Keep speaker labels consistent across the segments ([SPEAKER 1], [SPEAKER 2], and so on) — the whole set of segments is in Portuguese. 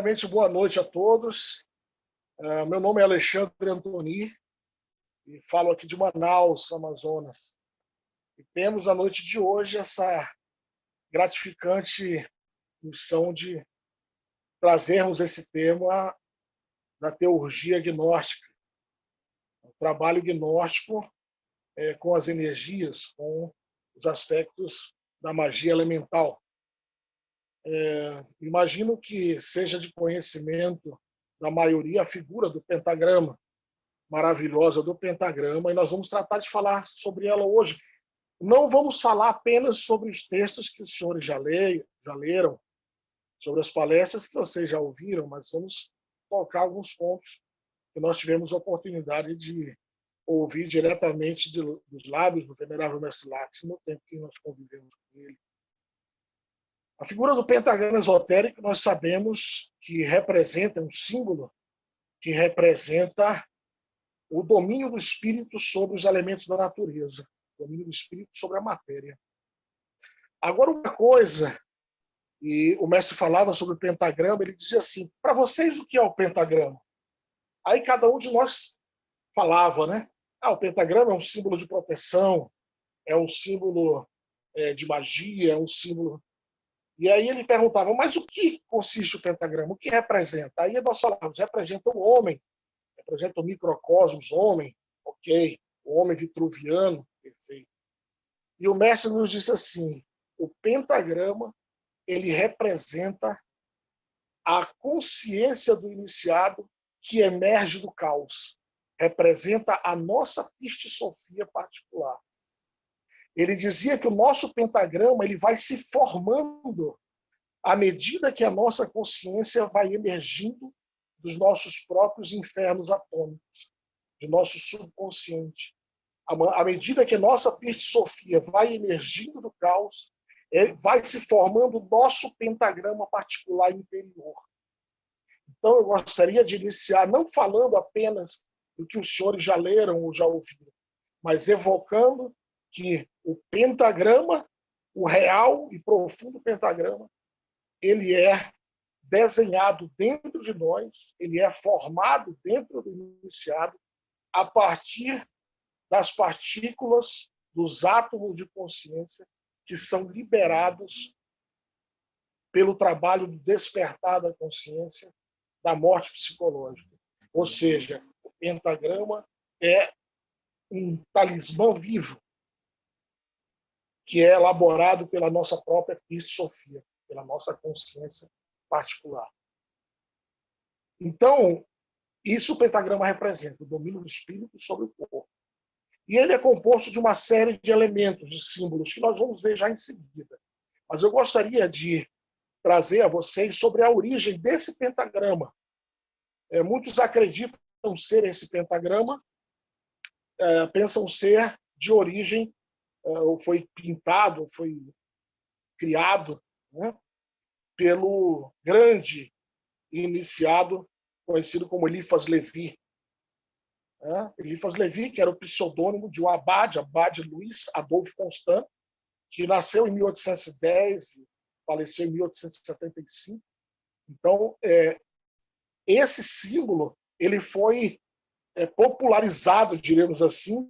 [SPEAKER 1] Primeiramente, boa noite a todos. Meu nome é Alexandre Antoni e falo aqui de Manaus, Amazonas. E temos a noite de hoje essa gratificante missão de trazermos esse tema da teurgia gnóstica, o trabalho gnóstico com as energias, com os aspectos da magia elemental. Imagino que seja de conhecimento da maioria a figura do pentagrama, maravilhosa do pentagrama, e nós vamos tratar de falar sobre ela hoje. Não vamos falar apenas sobre os textos que os senhores já leram, sobre as palestras que vocês já ouviram, mas vamos tocar alguns pontos que nós tivemos a oportunidade de ouvir diretamente dos lábios do venerável Mestre Lattes no tempo que nós convivemos com ele. A figura do pentagrama esotérico, nós sabemos que representa um símbolo que representa o domínio do espírito sobre os elementos da natureza, o domínio do espírito sobre a matéria. Agora, uma coisa, e o mestre falava sobre o pentagrama, ele dizia assim, para vocês o que é o pentagrama? Aí cada um de nós falava, né? O pentagrama é um símbolo de proteção, é um símbolo de magia, é um símbolo... E aí ele perguntava, mas o que consiste o pentagrama? O que representa? Aí nós falávamos, representa o homem, representa o microcosmos, homem, ok, o homem vitruviano, perfeito. E o mestre nos disse assim, o pentagrama, ele representa a consciência do iniciado que emerge do caos, representa a nossa pistisofia particular. Ele dizia que o nosso pentagrama ele vai se formando à medida que a nossa consciência vai emergindo dos nossos próprios infernos atômicos, do nosso subconsciente. À medida que a nossa pistisofia vai emergindo do caos, vai se formando o nosso pentagrama particular interior. Então, eu gostaria de iniciar não falando apenas do que os senhores já leram ou já ouviram, mas evocando que o pentagrama, o real e profundo pentagrama, ele é desenhado dentro de nós, ele é formado dentro do iniciado a partir das partículas dos átomos de consciência que são liberados pelo trabalho do despertar da consciência da morte psicológica. Ou seja, o pentagrama é um talismã vivo que é elaborado pela nossa própria pistisofia, pela nossa consciência particular. Então, isso o pentagrama representa, o domínio do espírito sobre o corpo. E ele é composto de uma série de elementos, de símbolos, que nós vamos ver já em seguida. Mas eu gostaria de trazer a vocês sobre a origem desse pentagrama. Muitos acreditam ser esse pentagrama, pensam ser de origem, ou foi pintado, foi criado, né, pelo grande iniciado conhecido como Eliphas Levi. Eliphas Levi, que era o pseudônimo de um abade Luiz Adolfo Constant, que nasceu em 1810 e faleceu em 1875. Então, esse símbolo ele foi popularizado, diremos assim,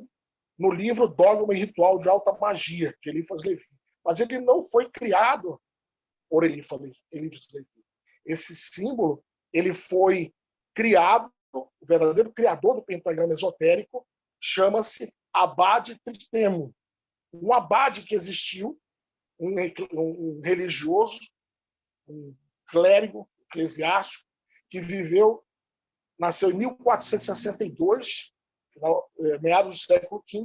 [SPEAKER 1] no livro Dogma e Ritual de Alta Magia, de Eliphas Levi. Mas ele não foi criado por Eliphas Levi. Esse símbolo ele foi criado, o verdadeiro criador do pentagrama esotérico chama-se Abade Tritemo. Um abade que existiu, um religioso, um clérigo eclesiástico, que nasceu em 1462, meados do século XV,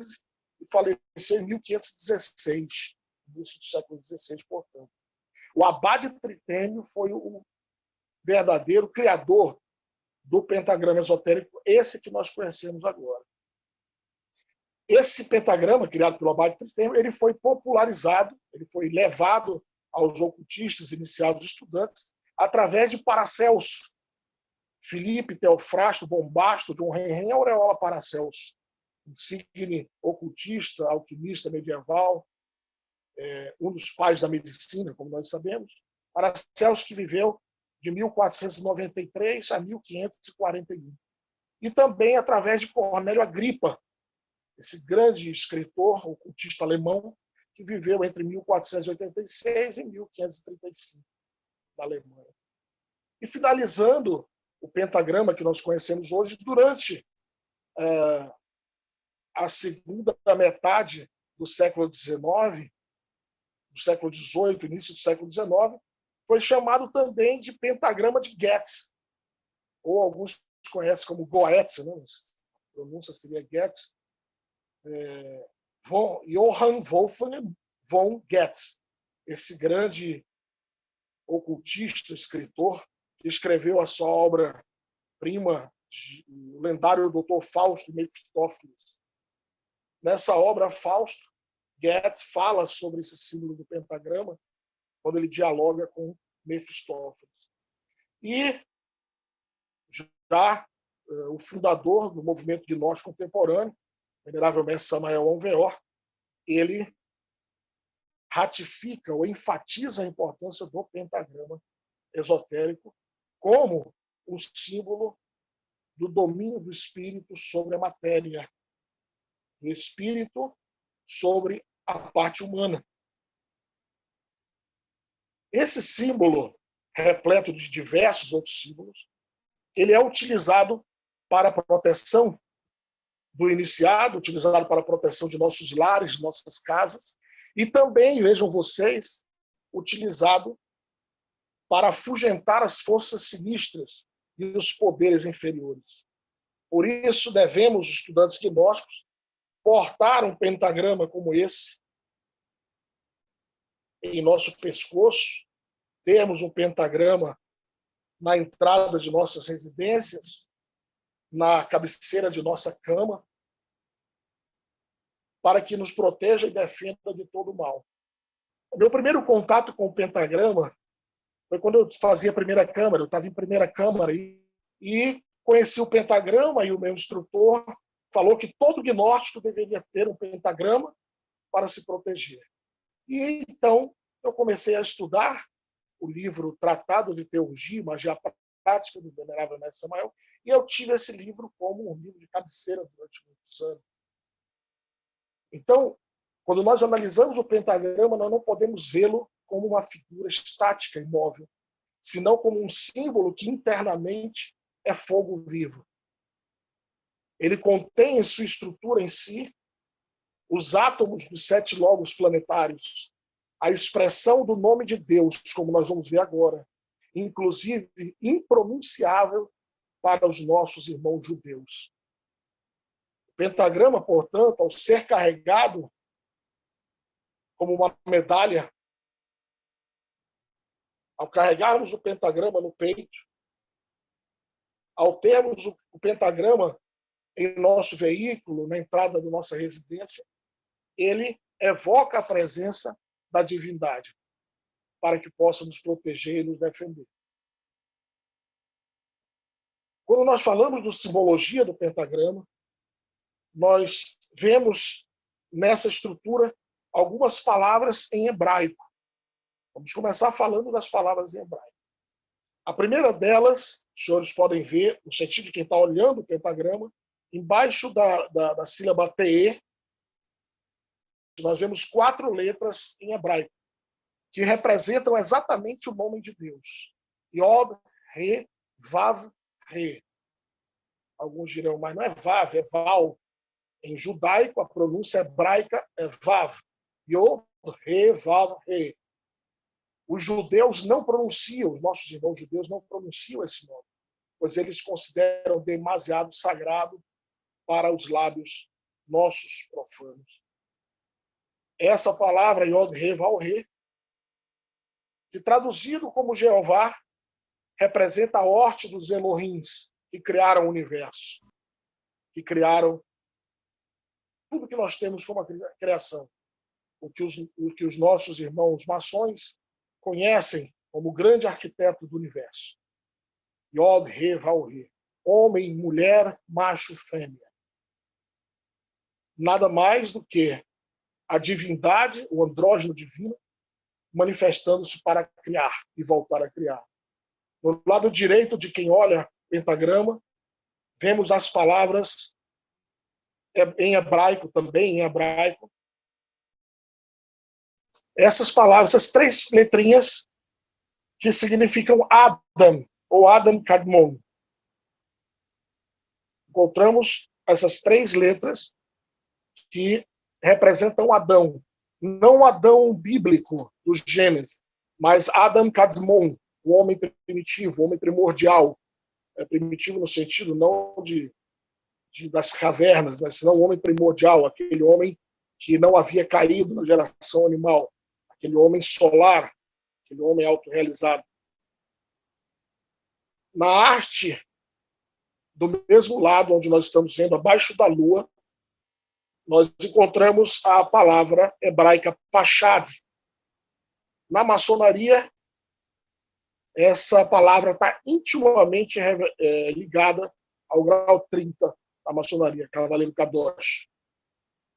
[SPEAKER 1] e faleceu em 1516, início do século XVI, portanto. O abade Tritêmio foi o verdadeiro criador do pentagrama esotérico, esse que nós conhecemos agora. Esse pentagrama, criado pelo abade Tritêmio, ele foi popularizado, ele foi levado aos ocultistas, iniciados estudantes, através de Paracelso, Filipe Teofrasto Bombasto, John Henry Aureola Paracelso, insigne ocultista, alquimista medieval, um dos pais da medicina, como nós sabemos. Paracelso, que viveu de 1493 a 1541. E também através de Cornélio Agripa, esse grande escritor, ocultista alemão, que viveu entre 1486 e 1535 na Alemanha. E finalizando o pentagrama que nós conhecemos hoje, durante a segunda metade do século XIX, do século XVIII, início do século XIX, foi chamado também de pentagrama de Goethe, ou alguns conhecem como Goethe, né? A pronúncia seria Goethe, Johann Wolfgang von Goethe, esse grande ocultista, escritor, que escreveu a sua obra-prima, o lendário Dr. Fausto Mephistófeles. Nessa obra, Fausto, Goethe fala sobre esse símbolo do pentagrama quando ele dialoga com Mephistófeles. E já o fundador do movimento gnóstico contemporâneo, o venerável mestre Samael Aun Weor, ele ratifica ou enfatiza a importância do pentagrama esotérico como um símbolo do domínio do espírito sobre a matéria, do espírito sobre a parte humana. Esse símbolo, repleto de diversos outros símbolos, ele é utilizado para a proteção do iniciado, utilizado para a proteção de nossos lares, de nossas casas, e também, vejam vocês, utilizado para afugentar as forças sinistras e os poderes inferiores. Por isso, devemos, estudantes gnósticos, portar um pentagrama como esse em nosso pescoço, termos um pentagrama na entrada de nossas residências, na cabeceira de nossa cama, para que nos proteja e defenda de todo o mal. O meu primeiro contato com o pentagrama foi quando eu fazia a primeira câmara, eu estava em primeira câmara e conheci o pentagrama, e o meu instrutor falou que todo gnóstico deveria ter um pentagrama para se proteger. E então eu comecei a estudar o livro Tratado de Teurgia e Magia Prática do venerável mestre Samael, e eu tive esse livro como um livro de cabeceira durante muitos anos. Então, quando nós analisamos o pentagrama, nós não podemos vê-lo como uma figura estática, imóvel, senão como um símbolo que internamente é fogo vivo. Ele contém em sua estrutura em si os átomos dos 7 logos planetários, a expressão do nome de Deus, como nós vamos ver agora, inclusive impronunciável para os nossos irmãos judeus. O pentagrama, portanto, ao ser carregado como uma medalha, ao carregarmos o pentagrama no peito, ao termos o pentagrama em nosso veículo, na entrada da nossa residência, ele evoca a presença da divindade, para que possa nos proteger e nos defender. Quando nós falamos de simbologia do pentagrama, nós vemos nessa estrutura algumas palavras em hebraico. Vamos começar falando das palavras em hebraico. A primeira delas, os senhores podem ver, no sentido de quem está olhando o pentagrama, embaixo da sílaba TE, nós vemos 4 letras em hebraico, que representam exatamente o nome de Deus. Yod, Re, Vav, Re. Alguns dirão, mas não é Vav, é Val. Em judaico, a pronúncia hebraica é Vav. Yod, Re, Vav, Re. Os judeus não pronunciam, os nossos irmãos judeus não pronunciam esse nome, pois eles consideram demasiado sagrado para os lábios nossos profanos. Essa palavra, Yod, Re, Vav, Re, que traduzido como Jeová, representa a horte dos Elohims, que criaram o universo, que criaram tudo que nós temos como a criação, o que os nossos irmãos maçons conhecem como o grande arquiteto do universo. Yod, Re, Vav, Re. Homem, mulher, macho, fêmea. Nada mais do que a divindade, o andrógeno divino, manifestando-se para criar e voltar a criar. No lado direito de quem olha o pentagrama, vemos as palavras em hebraico, também em hebraico. Essas palavras, essas três letrinhas que significam Adam, ou Adam Kadmon. Encontramos essas três letras que representam Adão. Não o Adão bíblico do Gênesis, mas Adam Kadmon, o homem primitivo, o homem primordial. Primitivo no sentido não das cavernas, mas não o homem primordial, aquele homem que não havia caído na geração animal, aquele homem solar, aquele homem autorrealizado. Na arte, do mesmo lado onde nós estamos vendo, abaixo da lua, nós encontramos a palavra hebraica Pachad. Na maçonaria, essa palavra está intimamente ligada ao grau 30 da maçonaria, Cavaleiro Kadosh.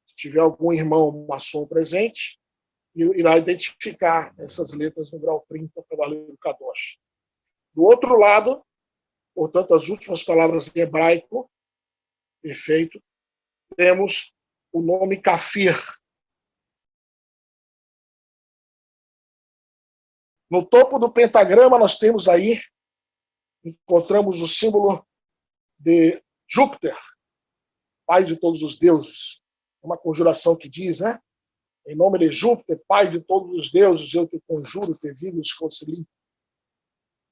[SPEAKER 1] Se tiver algum irmão maçom presente, irá identificar essas letras no grau 30, Cavaleiro Kadosh. Do outro lado, portanto, as últimas palavras em hebraico, perfeito, temos o nome Kafir. No topo do pentagrama, nós temos aí, encontramos o símbolo de Júpiter, pai de todos os deuses. Uma conjuração que diz, né? Em nome de Júpiter, pai de todos os deuses, eu te conjuro, te vivo, te concilio.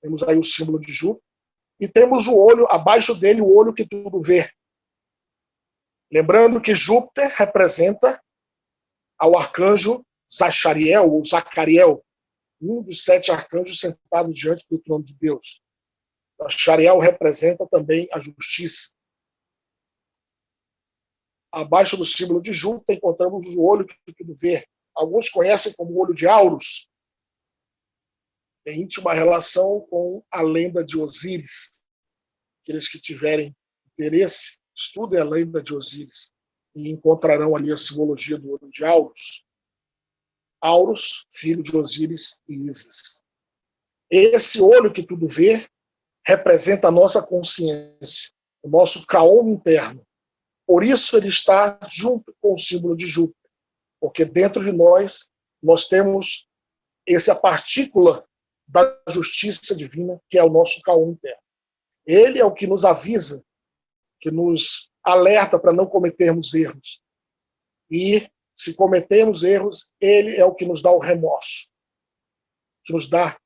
[SPEAKER 1] Temos aí o símbolo de Júpiter. E temos o olho, abaixo dele, o olho que tudo vê. Lembrando que Júpiter representa ao arcanjo Zachariel, ou Zacariel, um dos 7 arcanjos sentado diante do trono de Deus. Zachariel representa também a justiça. Abaixo do símbolo de Júpiter encontramos o olho que tudo vê. Alguns conhecem como o olho de Aurus. Tem íntima relação com a lenda de Osíris. Aqueles que tiverem interesse, estudem a lenda de Osíris e encontrarão ali a simbologia do olho de Aurus. Aurus, filho de Osíris e Ísis. Esse olho que tudo vê representa a nossa consciência, o nosso caom interno. Por isso ele está junto com o símbolo de Júpiter, porque dentro de nós temos essa partícula da justiça divina, que é o nosso caom interno. Ele é o que nos avisa, que nos alerta para não cometermos erros. E, se cometermos erros, ele é o que nos dá o remorso, que nos dá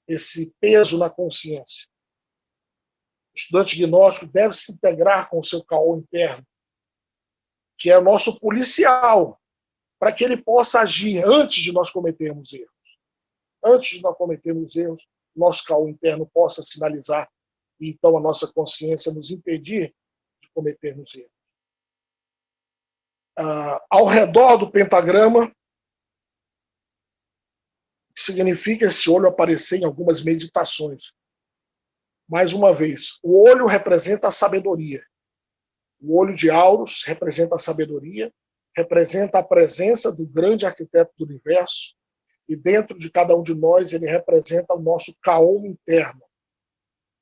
[SPEAKER 1] esse peso na consciência. O estudante gnóstico deve se integrar com o seu caom interno, que é o nosso policial, para que ele possa agir antes de nós cometermos erros. Antes de nós cometermos erros, nosso caom interno possa sinalizar e então a nossa consciência nos impedir de cometermos erros. Ao redor do pentagrama, o que significa esse olho aparecer em algumas meditações. Mais uma vez, o olho representa a sabedoria. O olho de Aurus representa a sabedoria, representa a presença do grande arquiteto do universo, e dentro de cada um de nós ele representa o nosso caom interno,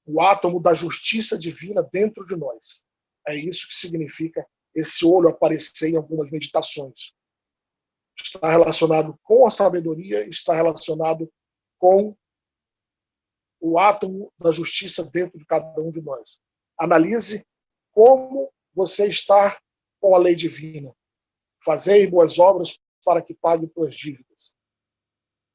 [SPEAKER 1] o átomo da justiça divina dentro de nós. É isso que significa esse olho aparecer em algumas meditações. Está relacionado com a sabedoria, está relacionado com o átomo da justiça dentro de cada um de nós. Analise como você está com a lei divina. Fazei boas obras para que pague tuas dívidas.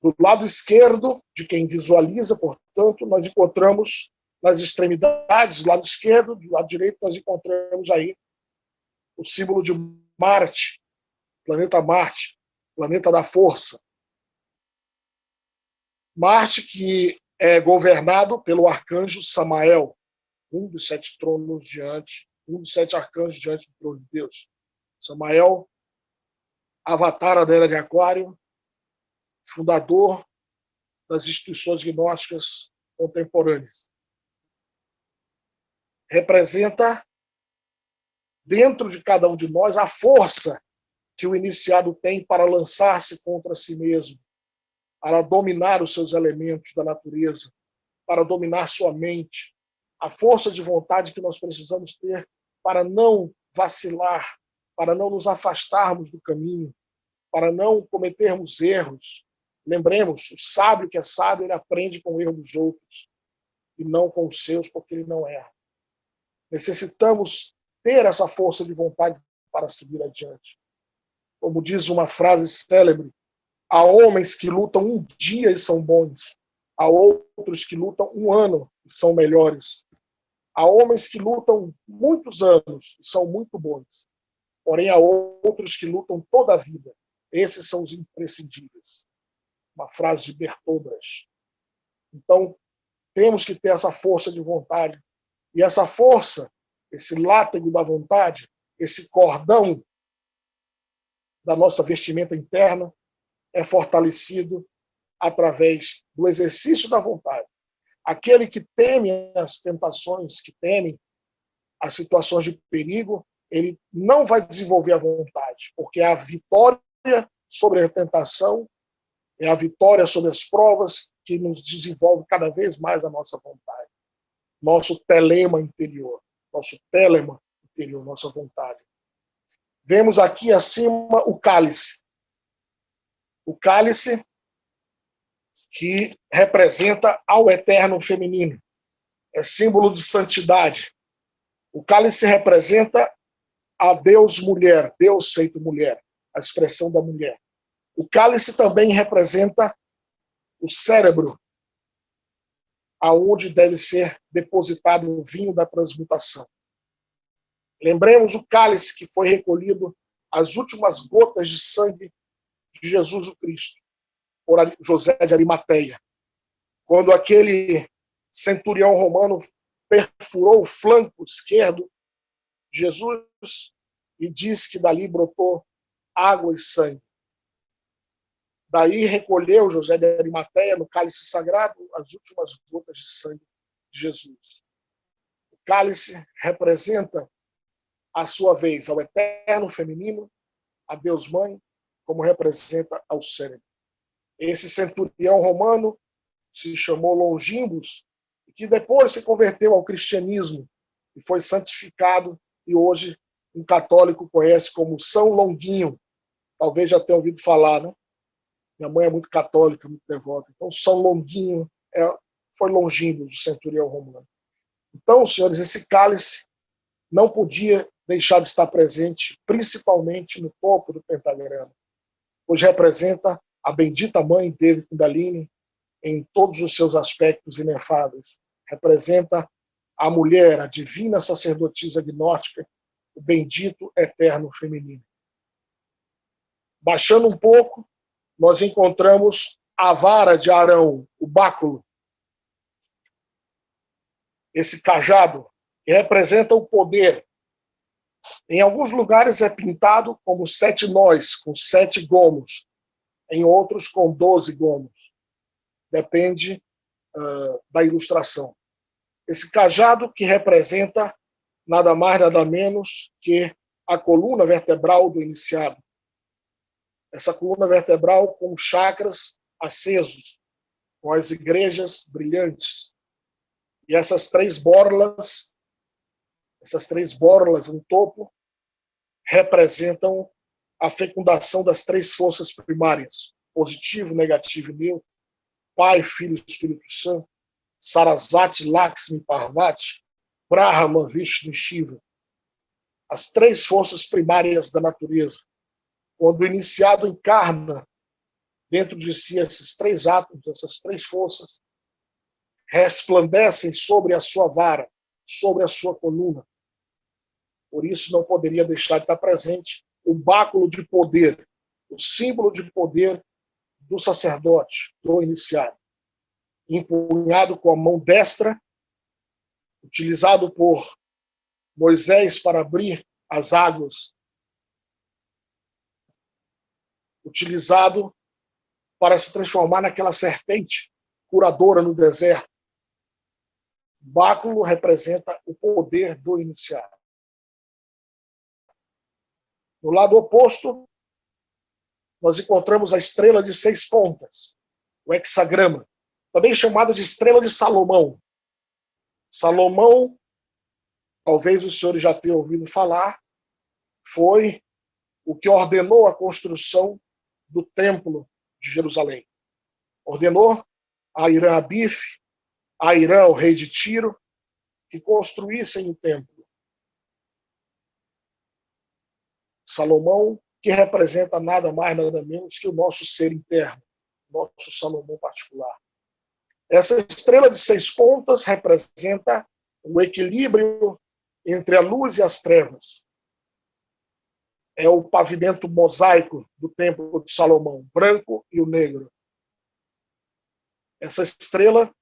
[SPEAKER 1] Do lado esquerdo, de quem visualiza, portanto, nós encontramos nas extremidades, do lado esquerdo, do lado direito, nós encontramos aí o símbolo de Marte, planeta Marte, planeta da força. Marte, que é governado pelo arcanjo Samael, um dos 7 tronos diante, um dos 7 arcanjos diante do trono de Deus. Samael, avatar da era de Aquário, fundador das instituições gnósticas contemporâneas. Representa dentro de cada um de nós a força que o iniciado tem para lançar-se contra si mesmo, para dominar os seus elementos da natureza, para dominar sua mente, a força de vontade que nós precisamos ter para não vacilar, para não nos afastarmos do caminho, para não cometermos erros. Lembremos, o sábio que é sábio, ele aprende com o erro dos outros e não com os seus, porque ele não erra. Necessitamos ter essa força de vontade para seguir adiante. Como diz uma frase célebre, há homens que lutam um dia e são bons, há outros que lutam um ano e são melhores. Há homens que lutam muitos anos e são muito bons, porém há outros que lutam toda a vida. Esses são os imprescindíveis. Uma frase de Bertolt Brecht. Então, temos que ter essa força de vontade. E essa força, esse látego da vontade, esse cordão da nossa vestimenta interna, é fortalecido através do exercício da vontade. Aquele que teme as tentações, que teme as situações de perigo, ele não vai desenvolver a vontade, porque a vitória sobre a tentação é a vitória sobre as provas que nos desenvolve cada vez mais a nossa vontade. Nosso telema interior, nossa vontade. Vemos aqui acima o cálice. O cálice que representa ao eterno feminino. É símbolo de santidade. O cálice representa a Deus mulher, Deus feito mulher, a expressão da mulher. O cálice também representa o cérebro, aonde deve ser depositado o vinho da transmutação. Lembremos o cálice que foi recolhido, as últimas gotas de sangue de Jesus o Cristo, por José de Arimateia. Quando aquele centurião romano perfurou o flanco esquerdo de Jesus e diz que dali brotou água e sangue. Daí recolheu José de Arimateia no cálice sagrado as últimas gotas de sangue de Jesus. O cálice representa, à sua vez, ao eterno feminino, a Deus Mãe, como representa ao cérebro. Esse centurião romano se chamou Longimbus, que depois se converteu ao cristianismo e foi santificado, e hoje um católico conhece como São Longuinho. Talvez já tenha ouvido falar, né? Minha mãe é muito católica, muito devota. Então, São Longuinho foi Longimbus, o centurião romano. Então, senhores, esse cálice não podia deixar de estar presente, principalmente no topo do pentagrama, pois representa a bendita mãe dele, Kundalini, em todos os seus aspectos inefáveis. Representa a mulher, a divina sacerdotisa gnóstica, o bendito eterno feminino. Baixando um pouco, nós encontramos a vara de Arão, o báculo, esse cajado, que representa o poder. Em alguns lugares é pintado como 7 nós, com 7 gomos, em outros com 12 gomos. Depende da ilustração. Esse cajado que representa nada mais, nada menos que a coluna vertebral do iniciado. Essa coluna vertebral com chakras acesos, com as igrejas brilhantes. E essas 3 borlas no topo, representam a fecundação das 3 forças primárias, positivo, negativo e neutro, Pai, Filho e Espírito Santo, Sarasvati, Lakshmi, Parvati, Brahma, Vishnu e Shiva. As 3 forças primárias da natureza. Quando o iniciado encarna dentro de si esses 3 átomos, essas 3 forças, resplandecem sobre a sua vara, sobre a sua coluna. Por isso não poderia deixar de estar presente o báculo de poder, o símbolo de poder do sacerdote, do iniciado, empunhado com a mão destra, utilizado por Moisés para abrir as águas, utilizado para se transformar naquela serpente curadora no deserto. O báculo representa o poder do iniciado. No lado oposto, nós encontramos a estrela de 6 pontas, o hexagrama, também chamada de estrela de Salomão. Salomão, talvez os senhores já tenham ouvido falar, foi o que ordenou a construção do Templo de Jerusalém. Ordenou a Irã Abif, a Irã, o rei de Tiro, que construíssem o templo. Salomão, que representa nada mais, nada menos que o nosso ser interno, nosso Salomão particular. Essa estrela de 6 pontas representa o equilíbrio entre a luz e as trevas. É o pavimento mosaico do templo de Salomão, branco e o negro. Essa estrela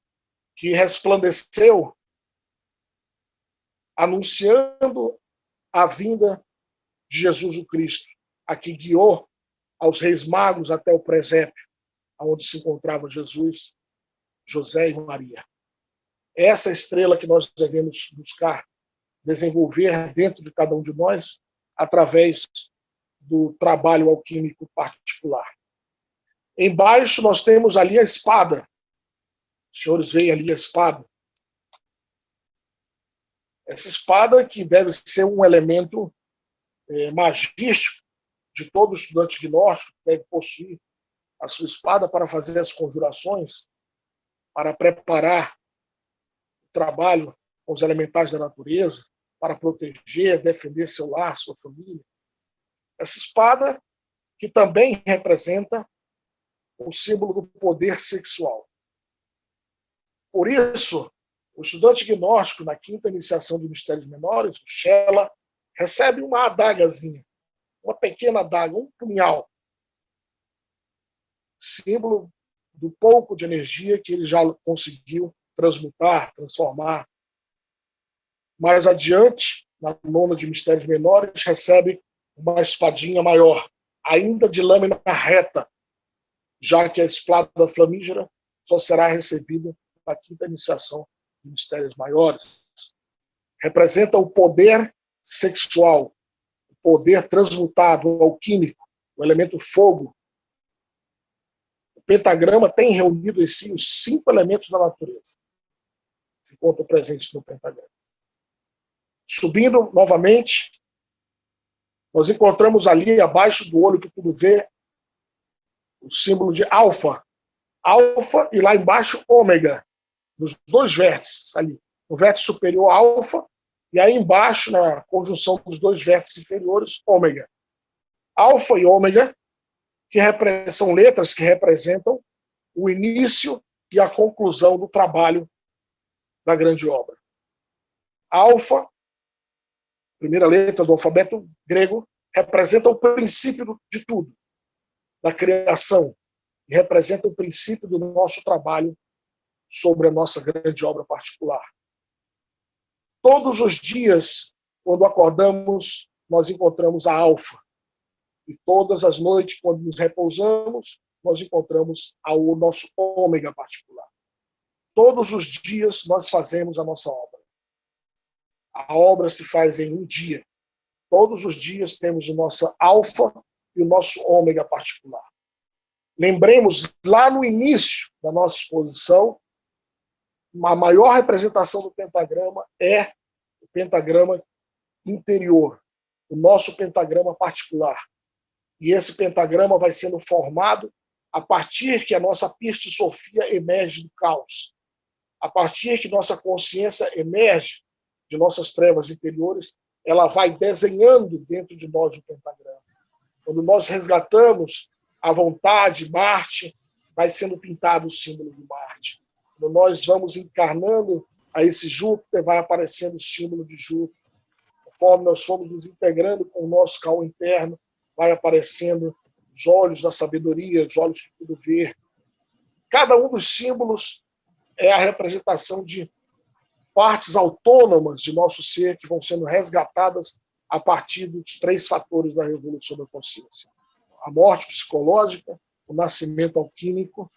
[SPEAKER 1] que resplandeceu, anunciando a vinda de Jesus o Cristo, a que guiou aos reis magos até o presépio, onde se encontrava Jesus, José e Maria. Essa estrela que nós devemos buscar desenvolver dentro de cada um de nós, através do trabalho alquímico particular. Embaixo nós temos ali a espada. Os senhores veem ali a espada. Essa espada que deve ser um elemento magístico de todo estudante gnóstico, que deve possuir a sua espada para fazer as conjurações, para preparar o trabalho com os elementais da natureza, para proteger, defender seu lar, sua família. Essa espada que também representa o símbolo do poder sexual. Por isso, o estudante gnóstico, na 5ª iniciação de mistérios menores, o Shela, recebe uma adagazinha, uma pequena adaga, um punhal, símbolo do pouco de energia que ele já conseguiu transmutar, transformar. Mais adiante, na 9ª de mistérios menores, recebe uma espadinha maior, ainda de lâmina reta, já que a espada flamígera só será recebida na 5ª iniciação de mistérios maiores. Representa o poder sexual, o poder transmutado, alquímico, o elemento fogo. O pentagrama tem reunido em si os 5 elementos da natureza. Se encontram presentes no pentagrama. Subindo novamente, nós encontramos ali, abaixo do olho que tudo vê, o símbolo de alfa. Alfa e lá embaixo, ômega. Nos 2 vértices ali. No vértice superior, alfa, e aí embaixo, na conjunção dos 2 vértices inferiores, ômega. Alfa e ômega, que são letras que representam o início e a conclusão do trabalho da grande obra. Alfa, primeira letra do alfabeto grego, representa o princípio de tudo, da criação, e representa o princípio do nosso trabalho sobre a nossa grande obra particular. Todos os dias, quando acordamos, nós encontramos a alfa. E todas as noites, quando nos repousamos, nós encontramos o nosso ômega particular. Todos os dias nós fazemos a nossa obra. A obra se faz em um dia. Todos os dias temos o nosso alfa e o nosso ômega particular. Lembremos, lá no início da nossa exposição, a maior representação do pentagrama é o pentagrama interior, o nosso pentagrama particular. E esse pentagrama vai sendo formado a partir que a nossa Pirte Sofia emerge do caos, a partir que nossa consciência emerge de nossas trevas interiores, ela vai desenhando dentro de nós o pentagrama. Quando nós resgatamos a vontade, Marte, vai sendo pintado o símbolo de Marte. Quando nós vamos encarnando a esse Júpiter, vai aparecendo o símbolo de Júpiter. Conforme nós fomos nos integrando com o nosso caos interno, vai aparecendo os olhos da sabedoria, os olhos que tudo vê. Cada um dos símbolos é a representação de partes autônomas de nosso ser que vão sendo resgatadas a partir dos 3 fatores da revolução da consciência. A morte psicológica, o nascimento alquímico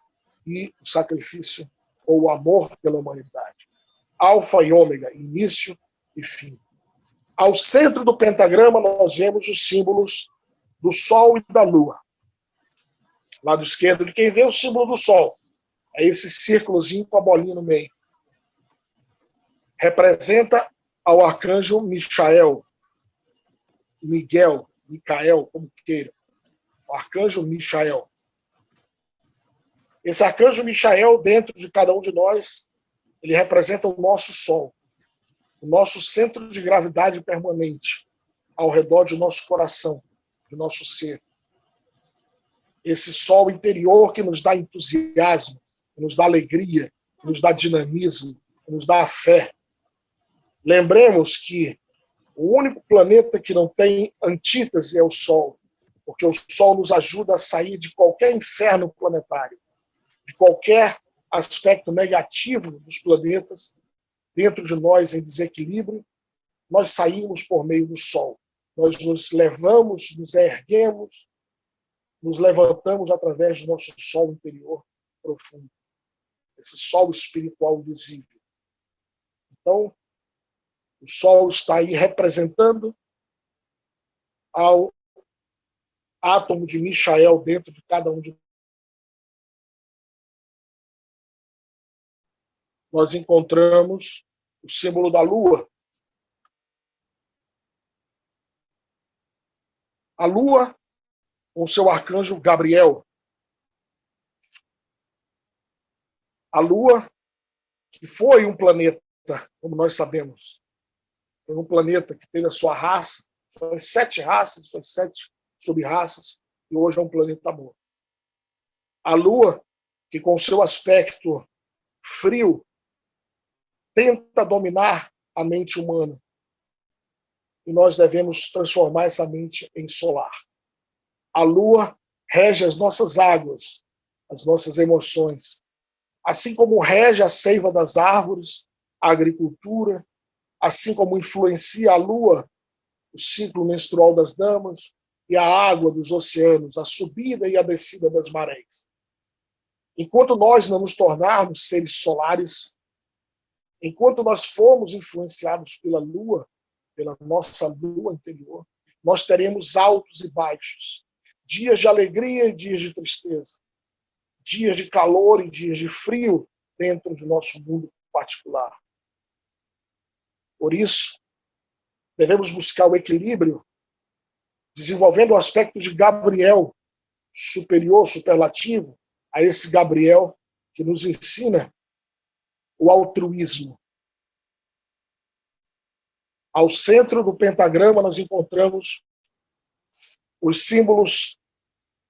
[SPEAKER 1] e o sacrifício ou o amor pela humanidade. Alfa e ômega, início e fim. Ao centro do pentagrama, nós vemos os símbolos do Sol e da Lua. Lado esquerdo de quem vê o símbolo do Sol. É esse círculozinho com a bolinha no meio. Representa ao arcanjo Michael, Micael, como queira. O arcanjo Michael. Esse arcanjo Michael, dentro de cada um de nós, ele representa o nosso Sol, o nosso centro de gravidade permanente, ao redor do nosso coração, do nosso ser. Esse Sol interior que nos dá entusiasmo, que nos dá alegria, que nos dá dinamismo, que nos dá fé. Lembremos que o único planeta que não tem antítese é o Sol, porque o Sol nos ajuda a sair de qualquer inferno planetário, de qualquer aspecto negativo dos planetas dentro de nós em desequilíbrio. Nós saímos por meio do Sol. Nós nos levamos, nos erguemos, nos levantamos através do nosso Sol interior profundo, esse Sol espiritual invisível. Então, o Sol está aí representando ao átomo de Michael dentro de cada um de nós. Nós encontramos o símbolo da Lua. A Lua, com seu arcanjo Gabriel. A Lua, que foi um planeta, como nós sabemos, foi um planeta que teve a sua raça, suas 7 raças, suas 7 sub-raças, e hoje é um planeta amor. A Lua, que com seu aspecto frio, tenta dominar a mente humana. E nós devemos transformar essa mente em solar. A Lua rege as nossas águas, as nossas emoções. Assim como rege a seiva das árvores, a agricultura, assim como influencia a Lua o ciclo menstrual das damas e a água dos oceanos, a subida e a descida das marés. Enquanto nós não nos tornarmos seres solares, enquanto nós formos influenciados pela Lua, pela nossa Lua interior, nós teremos altos e baixos, dias de alegria e dias de tristeza, dias de calor e dias de frio dentro do nosso mundo particular. Por isso, devemos buscar o equilíbrio, desenvolvendo o aspecto de Gabriel, superior, superlativo, a esse Gabriel que nos ensina o altruísmo. Ao centro do pentagrama, nós encontramos os símbolos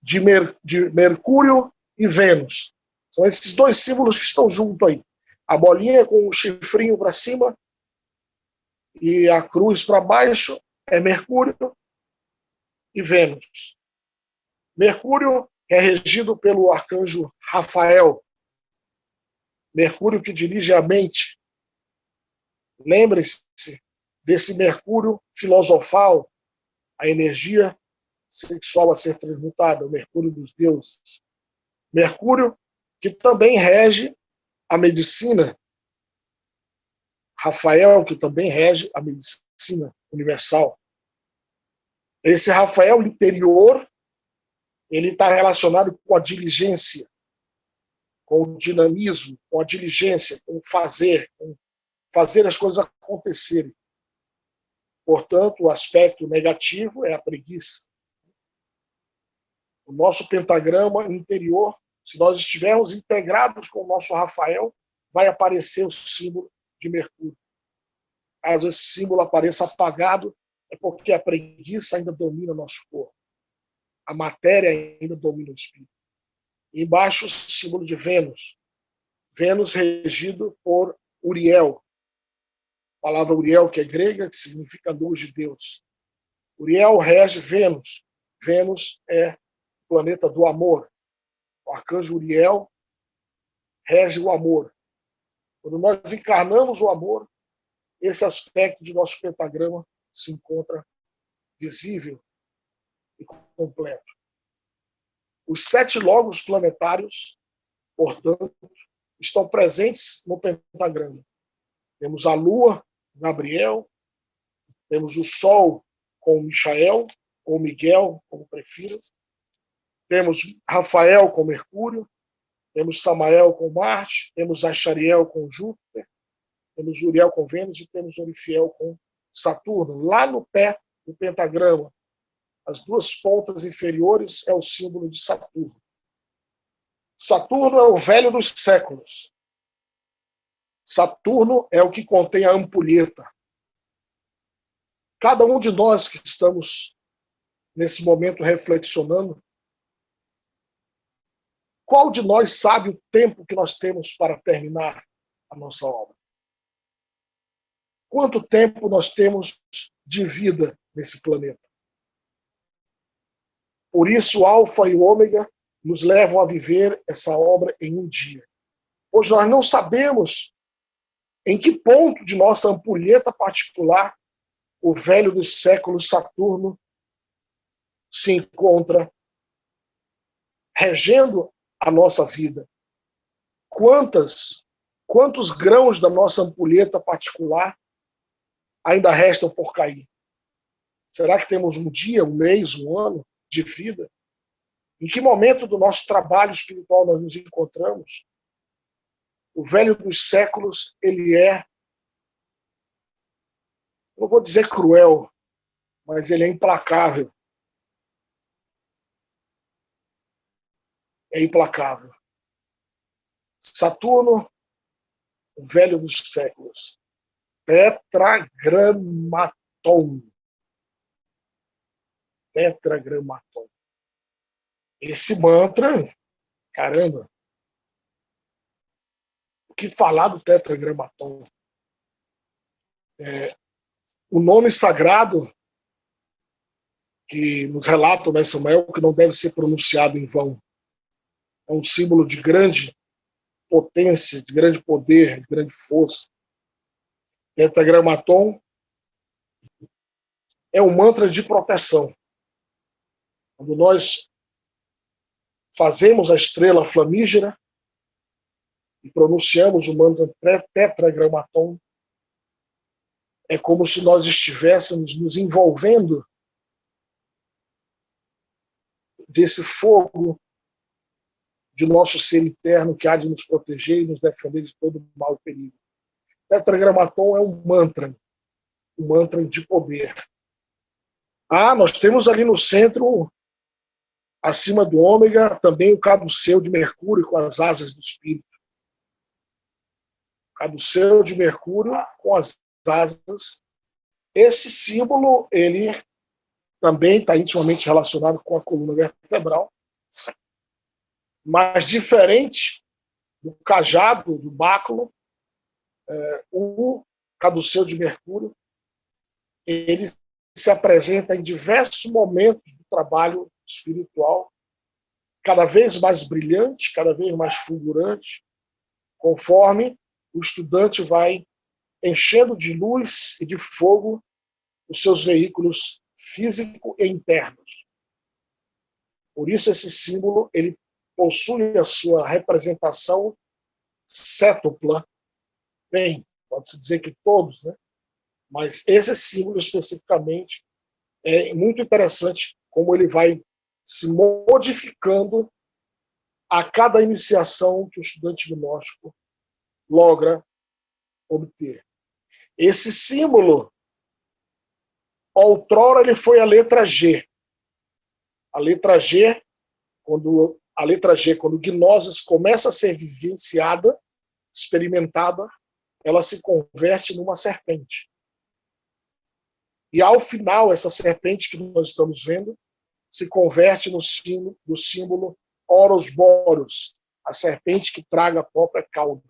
[SPEAKER 1] de Mercúrio e Vênus. São esses 2 símbolos que estão juntos aí. A bolinha com o chifrinho para cima e a cruz para baixo é Mercúrio e Vênus. Mercúrio é regido pelo arcanjo Rafael. Mercúrio que dirige a mente. Lembre-se desse Mercúrio filosofal, a energia sexual a ser transmutada, o Mercúrio dos deuses. Mercúrio que também rege a medicina. Rafael, que também rege a medicina universal. Esse Rafael interior, ele está relacionado com a diligência, com o dinamismo, com a diligência, com o fazer as coisas acontecerem. Portanto, o aspecto negativo é a preguiça. O nosso pentagrama interior, se nós estivermos integrados com o nosso Rafael, vai aparecer o símbolo de Mercúrio. Caso esse símbolo apareça apagado, é porque a preguiça ainda domina o nosso corpo. A matéria ainda domina o espírito. E embaixo, o símbolo de Vênus. Vênus regido por Uriel. A palavra Uriel, que é grega, que significa luz de Deus. Uriel rege Vênus. Vênus é o planeta do amor. O arcanjo Uriel rege o amor. Quando nós encarnamos o amor, esse aspecto de nosso pentagrama se encontra visível e completo. Os 7 logos planetários, portanto, estão presentes no pentagrama. Temos a Lua, Gabriel, temos o Sol com Michael, ou Miguel, como prefiro, temos Rafael com Mercúrio, Temos Samael com Marte, temos Axariel com Júpiter, temos Uriel com Vênus e temos Orifiel com Saturno. Lá no pé do pentagrama, as duas pontas inferiores é o símbolo de Saturno. Saturno é o velho dos séculos. Saturno é o que contém a ampulheta. Cada um de nós que estamos nesse momento reflexionando, qual de nós sabe o tempo que nós temos para terminar a nossa obra? Quanto tempo nós temos de vida nesse planeta? Por isso, o Alfa e o Ômega nos levam a viver essa obra em um dia. Pois nós não sabemos em que ponto de nossa ampulheta particular o velho dos séculos Saturno se encontra regendo a nossa vida. Quantos grãos da nossa ampulheta particular ainda restam por cair? Será que temos um dia, um mês, um ano de vida? Em que momento do nosso trabalho espiritual nós nos encontramos? O velho dos séculos, ele é, não vou dizer cruel, mas ele é implacável. É implacável. Saturno, o velho dos séculos. Tetragramaton. Tetragramaton. Esse mantra, caramba, o que falar do Tetragramaton? O nome sagrado que nos relata, né, Samuel, que não deve ser pronunciado em vão. É um símbolo de grande potência, de grande poder, de grande força. Tetragramaton é um mantra de proteção. Quando nós fazemos a estrela flamígera e pronunciamos o mantra Tetragramaton, é como se nós estivéssemos nos envolvendo desse fogo de nosso ser interno que há de nos proteger e nos defender de todo mal e perigo. Tetragramaton é um mantra de poder. Nós temos ali no centro, acima do Ômega, também o caduceu de Mercúrio com as asas do Espírito. Caduceu de Mercúrio com as asas. Esse símbolo, ele também está intimamente relacionado com a coluna vertebral, mas diferente do cajado, do báculo, o caduceu de Mercúrio, ele se apresenta em diversos momentos do trabalho espiritual, cada vez mais brilhante, cada vez mais fulgurante, conforme o estudante vai enchendo de luz e de fogo os seus veículos físicos e internos. Por isso esse símbolo ele possui a sua representação cétupla. Bem, pode-se dizer que todos, né? Mas esse símbolo especificamente é muito interessante como ele vai se modificando a cada iniciação que o estudante gnóstico logra obter. Esse símbolo, outrora, ele foi a letra G. A letra G, quando Gnosis começa a ser vivenciada, experimentada, ela se converte numa serpente. E ao final, essa serpente que nós estamos vendo se converte no símbolo Ouroboros, a serpente que traga a própria cauda.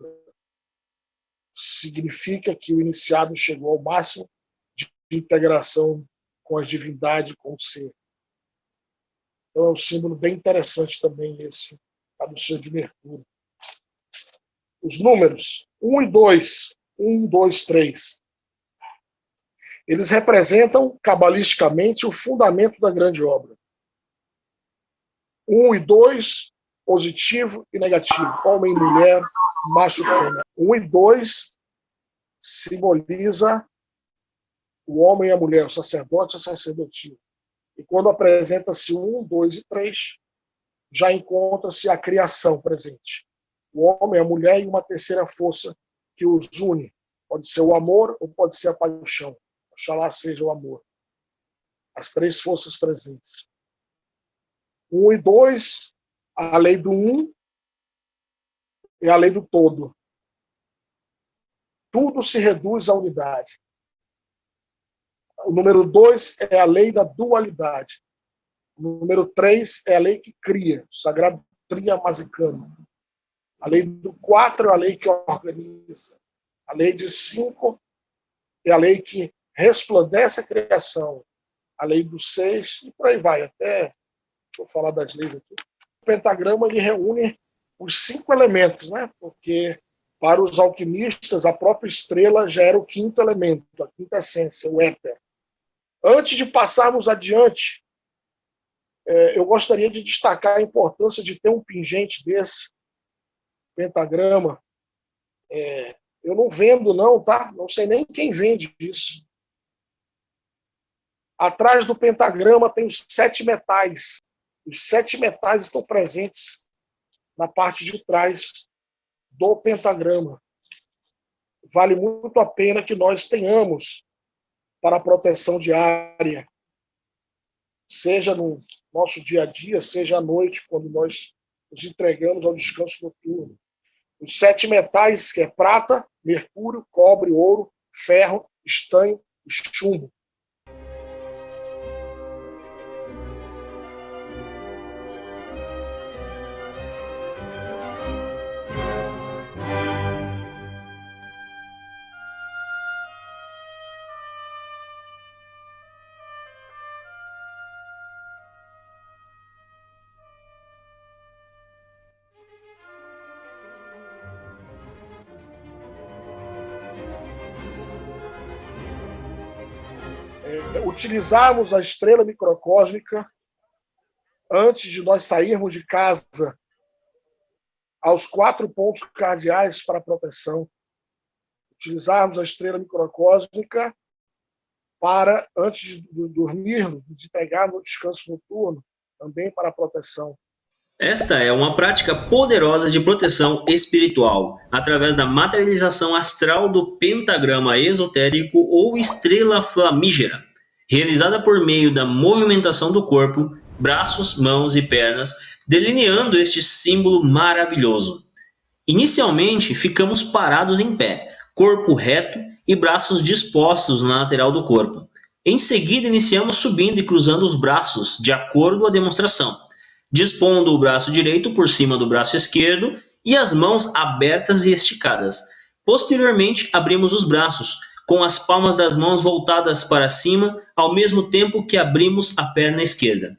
[SPEAKER 1] Significa que o iniciado chegou ao máximo de integração com a divindade, com o ser. Então é um símbolo bem interessante também esse, caduceu de Mercúrio. Os números 1 e 2, 1, 2, 3, eles representam cabalisticamente o fundamento da grande obra. 1 e 2, positivo e negativo, homem e mulher, macho e fêmea. 1 e 2 simboliza o homem e a mulher, o sacerdote e a sacerdotisa. E quando apresenta-se 1, 2 e 3, já encontra-se a criação presente. o homem, a mulher e uma terceira força que os une. Pode ser o amor ou pode ser a paixão. Oxalá seja o amor. As três forças presentes. 1 e 2, a lei do um é a lei do todo. Tudo se reduz à unidade. O número 2 é a lei da dualidade. O número 3 é a lei que cria, o sagrado triamasicano. A lei do 4 é a lei que organiza. A lei de 5 é a lei que resplandece a criação. A lei do 6, e por aí vai, até vou falar das leis aqui. O pentagrama ele reúne os 5 elementos, né? Porque para os alquimistas a própria estrela já era o quinto elemento, a quinta essência, o éter. Antes de passarmos adiante, eu gostaria de destacar a importância de ter um pingente desse, pentagrama. Eu não vendo não, tá? Não sei nem quem vende isso. Atrás do pentagrama tem os 7 metais. Os 7 metais estão presentes na parte de trás do pentagrama. Vale muito a pena que nós tenhamos para a proteção diária, seja no nosso dia a dia, seja à noite, quando nós nos entregamos ao descanso noturno. Os 7 metais, que é prata, mercúrio, cobre, ouro, ferro, estanho e chumbo. Utilizarmos a estrela microcósmica antes de nós sairmos de casa aos 4 pontos cardeais para a proteção. Utilizarmos a estrela microcósmica para, antes de dormir, de pegar no descanso noturno, também para a proteção.
[SPEAKER 2] Esta é uma prática poderosa de proteção espiritual, através da materialização astral do pentagrama esotérico ou estrela flamígera, realizada por meio da movimentação do corpo, braços, mãos e pernas, delineando este símbolo maravilhoso. Inicialmente, ficamos parados em pé, corpo reto e braços dispostos na lateral do corpo. Em seguida, iniciamos subindo e cruzando os braços, de acordo com a demonstração, dispondo o braço direito por cima do braço esquerdo e as mãos abertas e esticadas. Posteriormente, abrimos os braços, com as palmas das mãos voltadas para cima, ao mesmo tempo que abrimos a perna esquerda.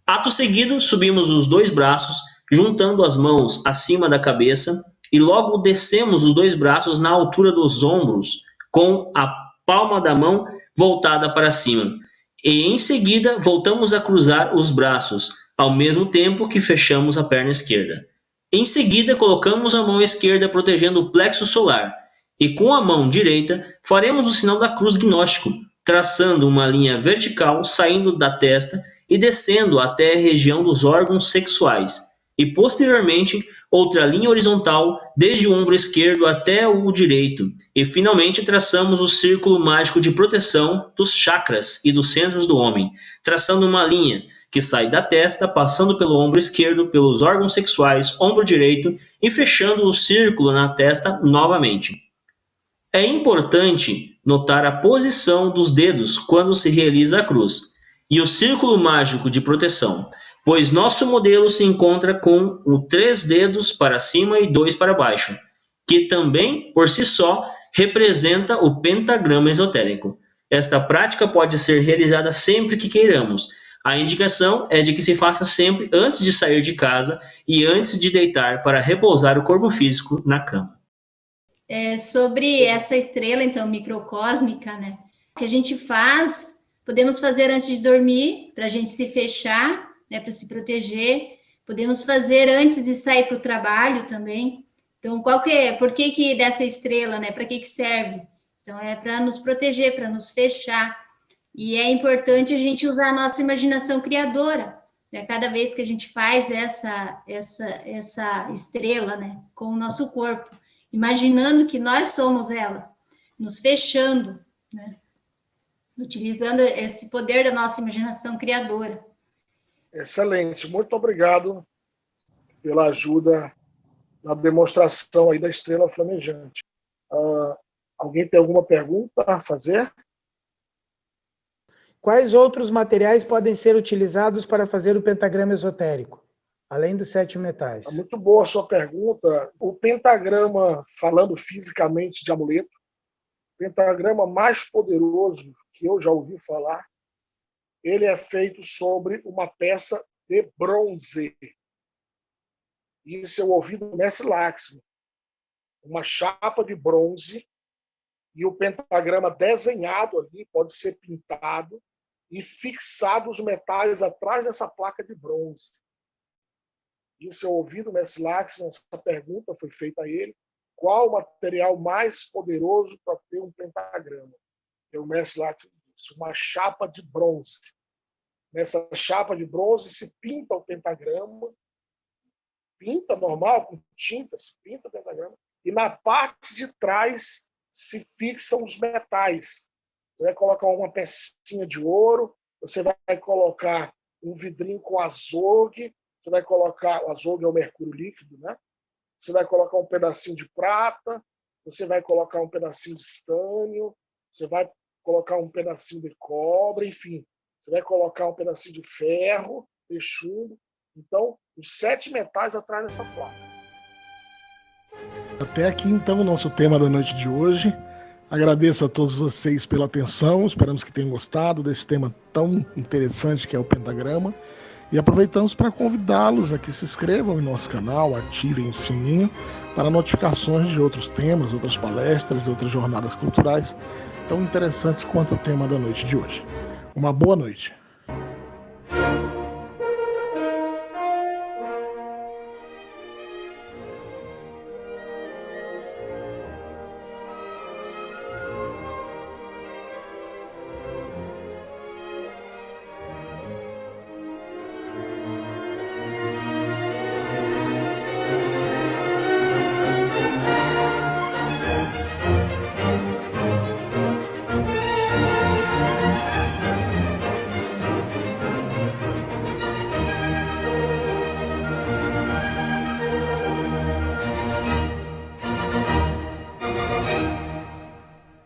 [SPEAKER 2] Ato seguido, subimos os 2 braços, juntando as mãos acima da cabeça, e logo descemos os 2 braços na altura dos ombros, com a palma da mão voltada para cima. E em seguida, voltamos a cruzar os braços, ao mesmo tempo que fechamos a perna esquerda. Em seguida, colocamos a mão esquerda protegendo o plexo solar, e com a mão direita faremos o sinal da cruz gnóstico, traçando uma linha vertical saindo da testa e descendo até a região dos órgãos sexuais, e posteriormente outra linha horizontal desde o ombro esquerdo até o direito, e finalmente traçamos o círculo mágico de proteção dos chakras e dos centros do homem, traçando uma linha que sai da testa, passando pelo ombro esquerdo, pelos órgãos sexuais, ombro direito e fechando o círculo na testa novamente. É importante notar a posição dos dedos quando se realiza a cruz e o círculo mágico de proteção, pois nosso modelo se encontra com 3 dedos para cima e 2 para baixo, que também, por si só, representa o pentagrama esotérico. Esta prática pode ser realizada sempre que queiramos. A indicação é de que se faça sempre antes de sair de casa e antes de deitar para repousar o corpo físico na cama.
[SPEAKER 3] Sobre essa estrela, então, microcósmica, né? O que a gente faz, podemos fazer antes de dormir, para a gente se fechar, né, para se proteger. Podemos fazer antes de sair para o trabalho também. Então, por que dessa estrela, né? Para que serve? Então, é para nos proteger, para nos fechar. E é importante a gente usar a nossa imaginação criadora, né? Cada vez que a gente faz essa estrela, né, com o nosso corpo, imaginando que nós somos ela, nos fechando, né, utilizando esse poder da nossa imaginação criadora.
[SPEAKER 1] Excelente, muito obrigado pela ajuda na demonstração aí da estrela flamejante. Alguém tem alguma pergunta a fazer?
[SPEAKER 4] Quais outros materiais podem ser utilizados para fazer o pentagrama esotérico, além dos 7 metais?
[SPEAKER 1] Muito boa a sua pergunta. O pentagrama, falando fisicamente de amuleto, o pentagrama mais poderoso que eu já ouvi falar, ele é feito sobre uma peça de bronze. Isso eu ouvi do mestre Laxmi. Uma chapa de bronze e o pentagrama desenhado ali, pode ser pintado e fixado os metais atrás dessa placa de bronze. Isso eu ouvi do mestre Laxmi, essa pergunta foi feita a ele. Qual o material mais poderoso para ter um pentagrama? E o mestre Laxmi disse, uma chapa de bronze. Nessa chapa de bronze se pinta o pentagrama, pinta normal, com tinta, se pinta o pentagrama, e na parte de trás se fixam os metais. Você vai colocar uma pecinha de ouro, você vai colocar um vidrinho com azogue, você vai colocar, o azogue é o mercúrio líquido, né? Você vai colocar um pedacinho de prata, você vai colocar um pedacinho de estânio, você vai colocar um pedacinho de cobre, enfim. Você vai colocar um pedacinho de ferro, de chumbo. Então, os 7 metais atrás dessa placa.
[SPEAKER 5] Até aqui, então, o nosso tema da noite de hoje. Agradeço a todos vocês pela atenção. Esperamos que tenham gostado desse tema tão interessante que é o pentagrama. E aproveitamos para convidá-los a que se inscrevam em nosso canal, ativem o sininho para notificações de outros temas, outras palestras, outras jornadas culturais tão interessantes quanto o tema da noite de hoje. Uma boa noite.